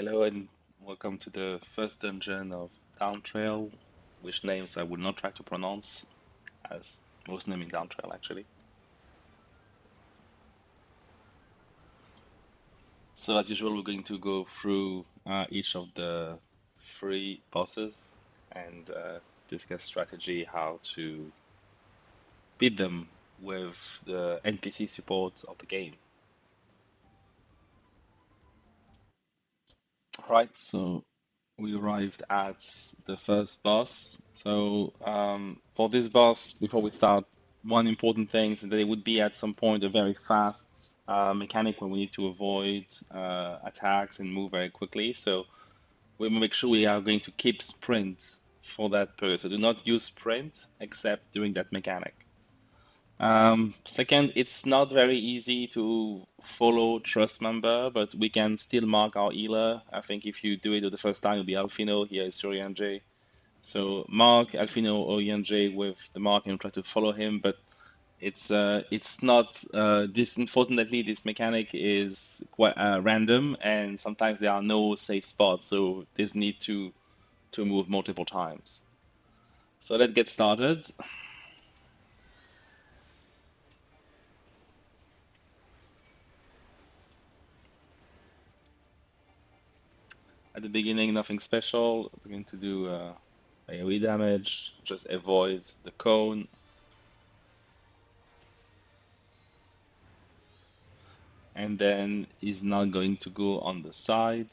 Hello and welcome to the first dungeon of Dawntrail, which names I will not try to pronounce, as most name in Dawntrail actually. So as usual, we're going to go through each of the three bosses and discuss strategy, how to beat them with the NPC support of the game. Right, so we arrived at the first boss. So for this boss, before we start, one important thing is that it would be at some point a very fast mechanic where we need to avoid attacks and move very quickly. So we make sure we are going to keep sprint for that period. So do not use sprint except during that mechanic. Second, it's not very easy to follow trust member, but we can still mark our healer. I think if you do it the first time, it'll be Alfino. Here is J. So mark Alfino or J with the mark and try to follow him. But it's not this. Unfortunately, this mechanic is quite random, and sometimes there are no safe spots. So this need to move multiple times. So let's get started. At the beginning, nothing special. We're going to do AoE damage, just avoid the cone. And then he's not going to go on the side.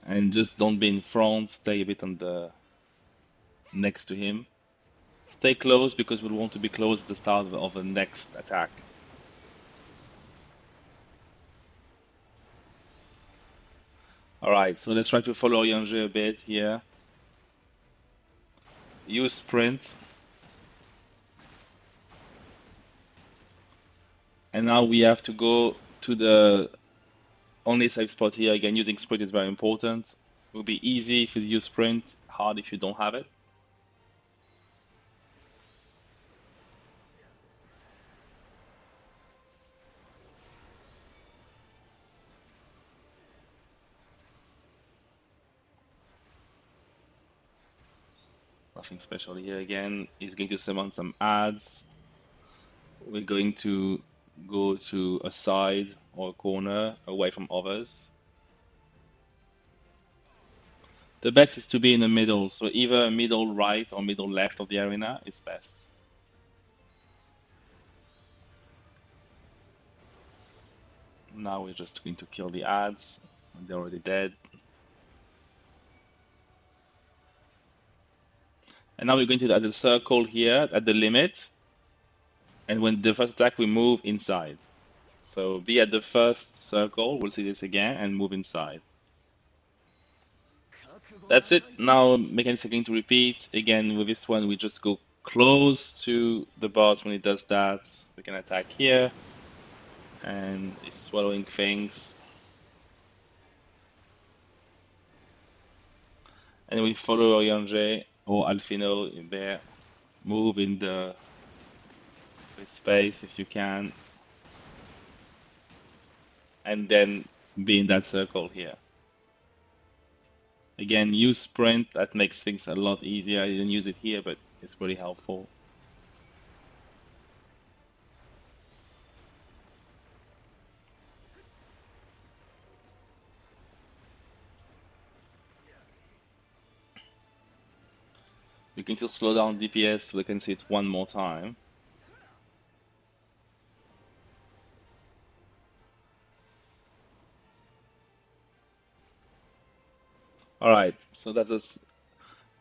And just don't be in front, stay a bit on the next to him. Stay close because we want to be close at the start of the next attack. Alright, so let's try to follow Yonje a bit here. Use sprint. And now we have to go to the only safe spot here. Again, using sprint is very important. It will be easy if you use sprint, hard if you don't have it. Nothing special here again. He's going to summon some ads. We're going to go to a side or a corner away from others. The best is to be in the middle, so either middle right or middle left of the arena is best. Now we're just going to kill the ads. They're already dead. And now we're going to add a circle here at the limit. And when the first attack, we move inside. So be at the first circle, we'll see this again, and move inside. That's it. Now mechanics are going to repeat. Again, with this one, we just go close to the boss. When it does that, we can attack here. And it's swallowing things. And we follow Oyonje or Alfino in there. Move in the space if you can. And then be in that circle here. Again, use sprint. That makes things a lot easier. I didn't use it here, but it's really helpful. We can still slow down DPS so we can see it one more time. Alright, so that's us.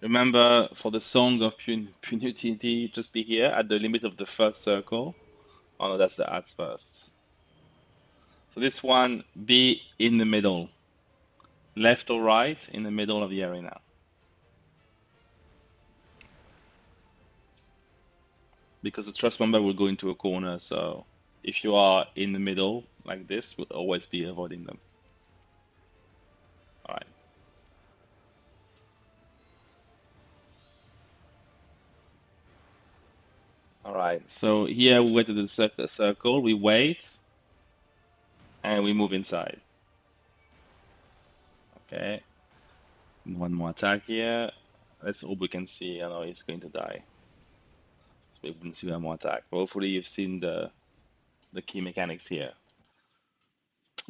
Remember, for the Song of Punity, just be here at the limit of the first circle. Oh no, that's the ads first. So this one, be in the middle. Left or right, in the middle of the arena. Because the trust member will go into a corner, so if you are in the middle, like this, we'll always be avoiding them. Alright. Alright, so here we wait to the circle, we wait, and we move inside. Okay, one more attack here. Let's hope we can see. I know he's going to die. So we wouldn't see one more attack. Hopefully you've seen the key mechanics here.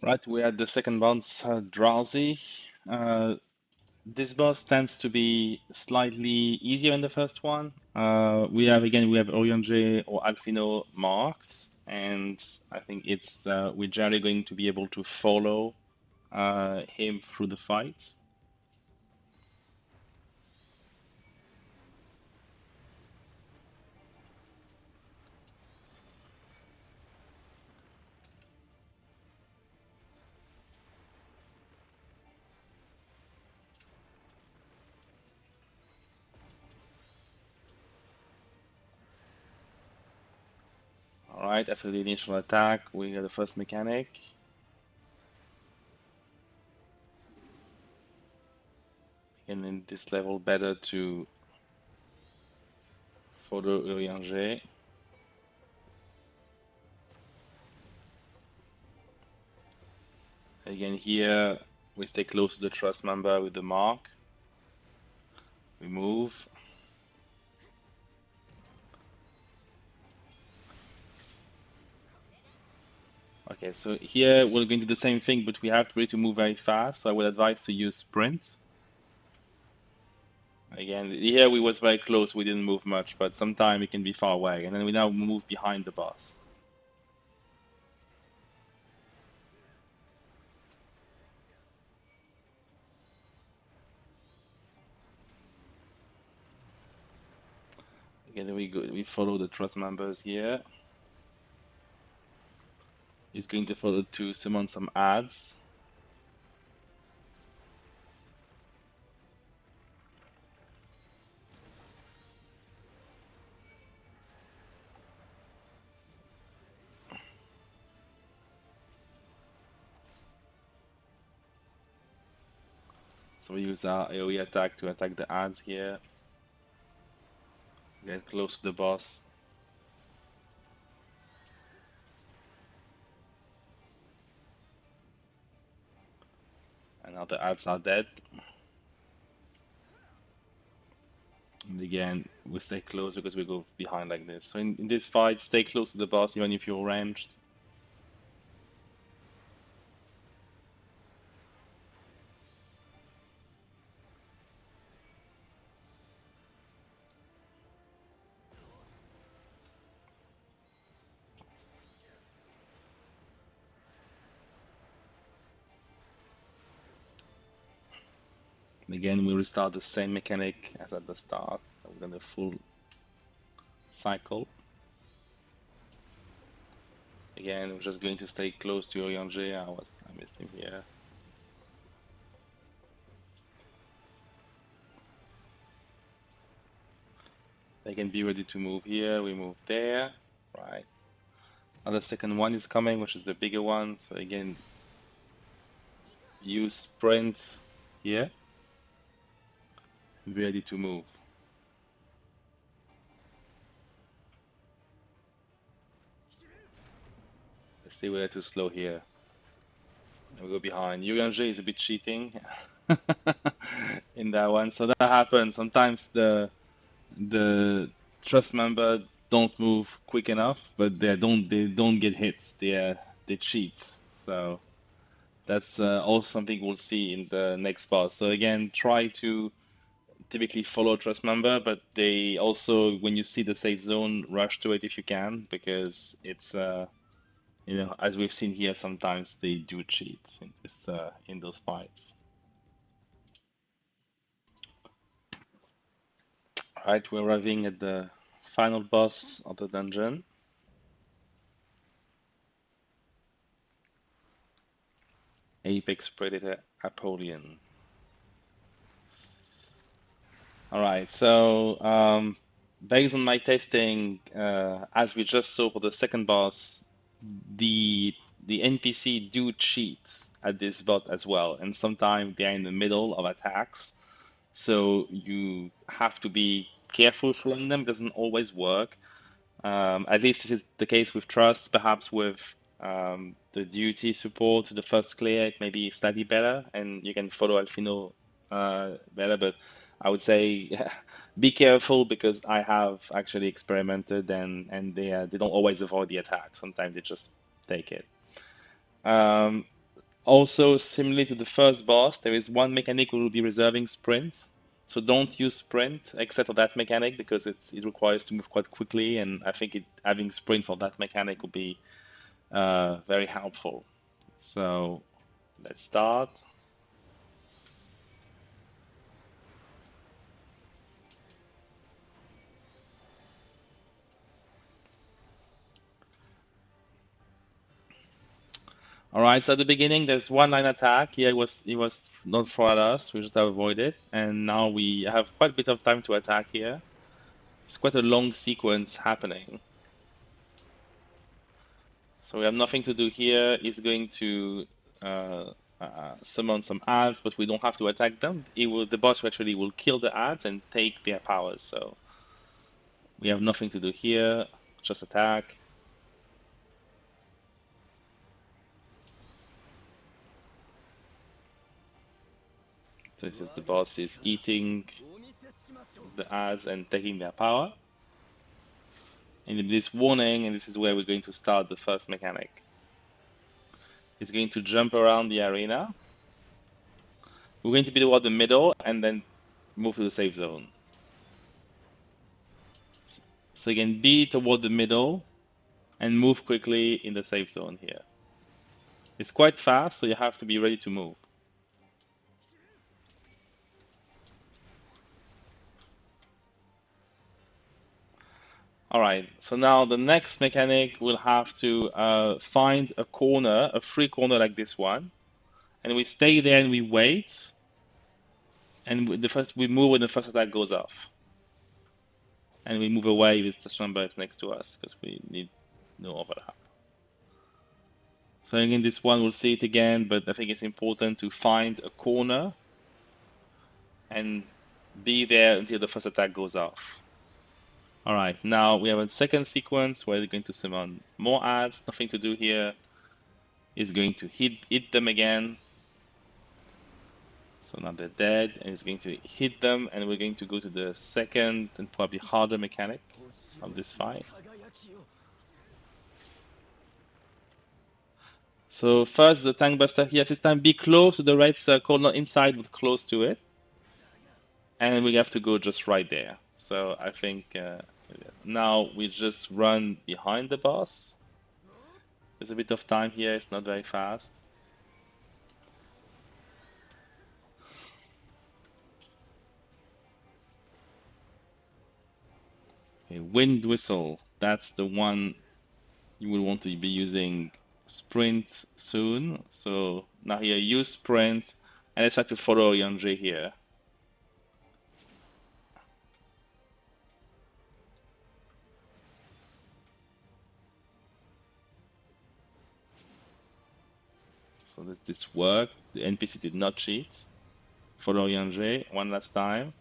Right, we had the second boss, Drowsy. Uh, this boss tends to be slightly easier in the first one. We have Oriange or Alfino marked, and I think it's we're generally going to be able to follow him through the fight. All right, after the initial attack, we get the first mechanic. And in this level, better to follow Urianger. Again, here we stay close to the trust member with the mark. We move. Okay, so here we're going to do the same thing, but we have to really to move very fast. So I would advise to use sprint. Again, here we was very close. We didn't move much, but sometimes it can be far away. And then we now move behind the boss. Again, we go. We follow the trust members here. He's going to follow to summon some ads. So we use our AoE attack to attack the ads here. Get close to the boss. And now the ads are dead. And again, we stay close because we go behind like this. So in this fight, stay close to the boss even if you're ranged. And again, we restart the same mechanic as at the start. We're gonna full cycle. Again, we're just going to stay close to Oriange. I missed him here. They can be ready to move here. We move there. Right. Now the second one is coming, which is the bigger one. So again, use sprint here. Be ready to move. Let's see we're too slow here. And we go behind. Yuyanji is a bit cheating in that one. So that happens. Sometimes the trust member don't move quick enough, but they don't get hits. They cheat. So that's also something we'll see in the next boss. So again, try to typically follow trust member, but they also, when you see the safe zone, rush to it if you can, because it's as we've seen here, sometimes they do cheat in those fights. All right, we're arriving at the final boss of the dungeon. Apex Predator Apollyon. All right, so based on my testing, as we just saw for the second boss, the NPC do cheat at this bot as well, and sometimes they're in the middle of attacks, so you have to be careful throwing them. It doesn't always work. At least this is the case with Trust, perhaps with the duty support to the first clear, it may be slightly better, and you can follow Alfino better. But I would say be careful because I have actually experimented, and they don't always avoid the attack. Sometimes they just take it. Um, Also, similarly to the first boss, there is one mechanic we will be reserving sprint. So don't use sprint except for that mechanic because it requires to move quite quickly, and I think having sprint for that mechanic will be very helpful. So let's start. All right, so at the beginning there's one line attack. Here it was not for us, we just have avoided, and now we have quite a bit of time to attack here. It's quite a long sequence happening. So we have nothing to do here. He's going to uh, summon some ads, but we don't have to attack them. The boss actually will kill the ads and take their powers. So we have nothing to do here. Just attack. So this is the boss is eating the ads and taking their power. And this warning, and this is where we're going to start the first mechanic. He's going to jump around the arena. We're going to be toward the middle and then move to the safe zone. So again, be toward the middle and move quickly in the safe zone here. It's quite fast, so you have to be ready to move. All right, so now the next mechanic will have to find a corner, a free corner like this one, and we stay there and we wait, and we move when the first attack goes off, and we move away with the member is next to us because we need no overlap. So again, this one we'll see it again, but I think it's important to find a corner and be there until the first attack goes off. All right, now we have a second sequence where we're going to summon more ads. Nothing to do here. Is going to hit them again. So now they're dead, and it's going to hit them, and we're going to go to the second and probably harder mechanic of this fight. So first, the tank buster here. This time, be close to the red circle, not inside, but close to it. And we have to go just right there. So I think now we just run behind the boss. There's a bit of time here, it's not very fast. Okay, wind whistle, that's the one you will want to be using sprint soon. So now here, use sprint, and let's try to follow Yandre here. So this worked. The NPC did not cheat. Follow Yandre one last time,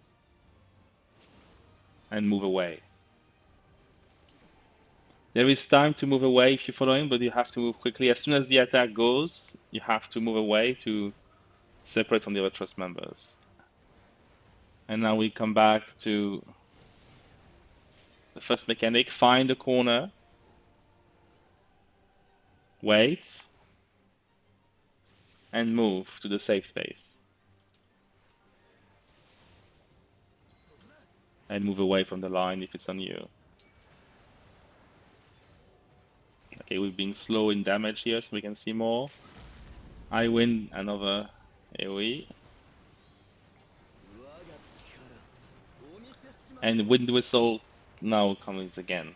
and move away. There is time to move away if you follow him, but you have to move quickly. As soon as the attack goes, you have to move away to separate from the other trust members. And now we come back to the first mechanic. Find a corner, wait, and move to the safe space. And move away from the line if it's on you. Okay, we've been slow in damage here, so we can see more. I win another AoE. And Wind Whistle now comes again.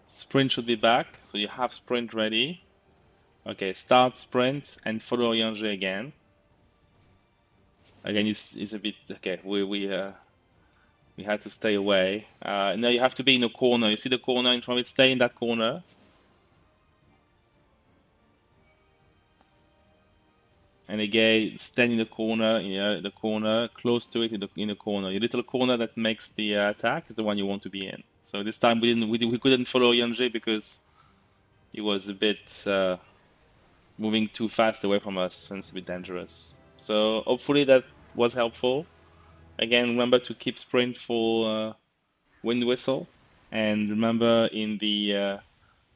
Sprint should be back, so you have sprint ready. Okay, start sprint and follow Yangé again. Again, it's a bit okay. We had to stay away. Now you have to be in a corner. You see the corner in front of it. Stay in that corner. And again, stand in the corner. The corner close to it in the corner. Your little corner that makes the attack is the one you want to be in. So this time we couldn't follow Yangé because He was a bit moving too fast away from us and it's a bit dangerous. So hopefully that was helpful. Again, remember to keep sprint for wind whistle, and remember in the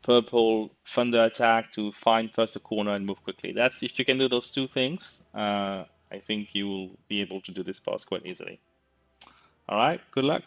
purple thunder attack to find first a corner and move quickly. That's if you can do those two things, I think you will be able to do this boss quite easily. All right, good luck.